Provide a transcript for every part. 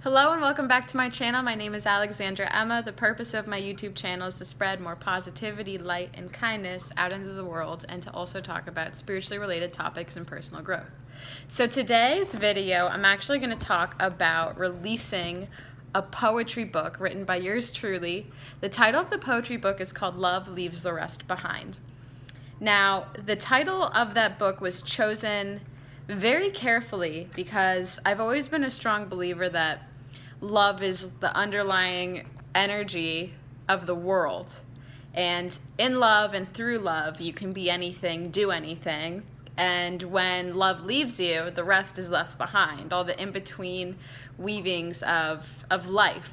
Hello and welcome back to my channel. My name is Alexandra Emma. The purpose of my YouTube channel is to spread more positivity, light, and kindness out into the world and to also talk about spiritually related topics and personal growth. So today's video, I'm actually going to talk about releasing a poetry book written by yours truly. The title of the poetry book is called Love Leaves the Rest Behind. Now, the title of that book was chosen very carefully because I've always been a strong believer that love is the underlying energy of the world. And in love and through love, you can be anything, do anything. And when love leaves you, the rest is left behind, all the in-between weavings of life.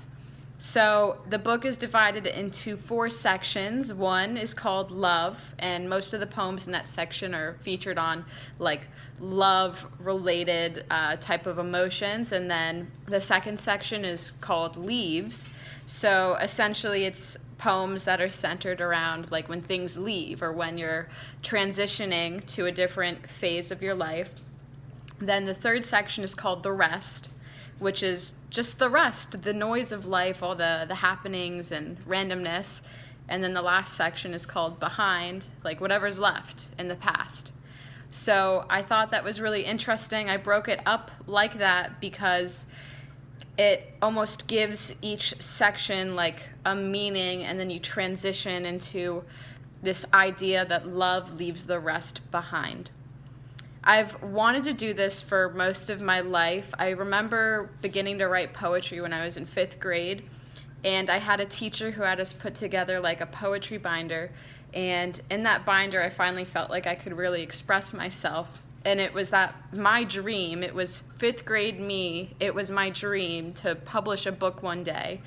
So the book is divided into 4 sections. One is called Love, and most of the poems in that section are featured on like love-related type of emotions. And then the second section is called Leaves. So essentially it's poems that are centered around like when things leave or when you're transitioning to a different phase of your life. Then the third section is called The Rest, which is just the rest, the noise of life, all the happenings and randomness. And then the last section is called Behind, like whatever's left in the past. So I thought that was really interesting. I broke it up like that because it almost gives each section like a meaning, and then you transition into this idea that love leaves the rest behind. I've wanted to do this for most of my life. I remember beginning to write poetry when I was in 5th grade, and I had a teacher who had us put together like a poetry binder, and in that binder I finally felt like I could really express myself. And it was my dream, it was 5th grade me, it was my dream to publish a book one day.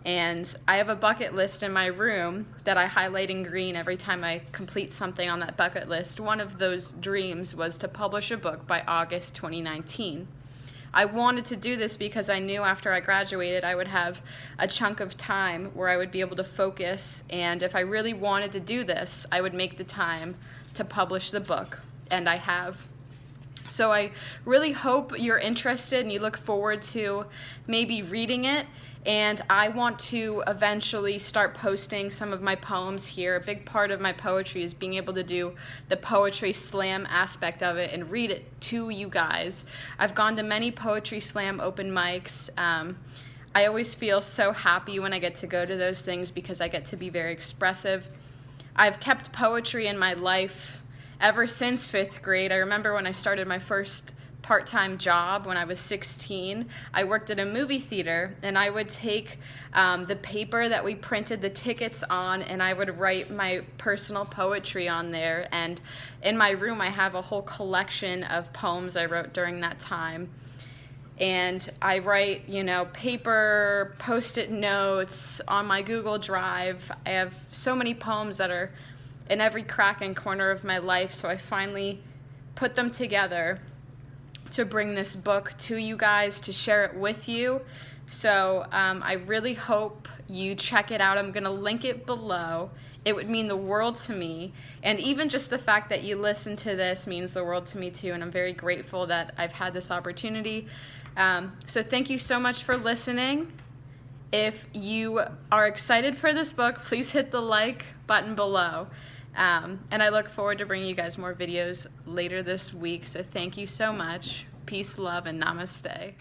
And I have a bucket list in my room that I highlight in green every time I complete something on that bucket list. One of those dreams was to publish a book by August 2019. I wanted to do this because I knew after I graduated I would have a chunk of time where I would be able to focus, and if I really wanted to do this, I would make the time to publish the book, and I have. So I really hope you're interested and you look forward to maybe reading it. And I want to eventually start posting some of my poems here. A big part of my poetry is being able to do the poetry slam aspect of it and read it to you guys. I've gone to many poetry slam open mics. I always feel so happy when I get to go to those things because I get to be very expressive. I've kept poetry in my life ever since 5th grade. I remember when I started my first part-time job when I was 16, I worked at a movie theater, and I would take the paper that we printed the tickets on, and I would write my personal poetry on there. And in my room I have a whole collection of poems I wrote during that time. And I write, paper, post-it notes on my Google Drive. I have so many poems that are in every crack and corner of my life, so I finally put them together to bring this book to you guys, to share it with you. So I really hope you check it out. I'm going to link it below. It would mean the world to me, and even just the fact that you listen to this means the world to me too, and I'm very grateful that I've had this opportunity. So thank you so much for listening. If you are excited for this book, please hit the like button below. And I look forward to bringing you guys more videos later this week. So thank you so much. Peace, love, and namaste.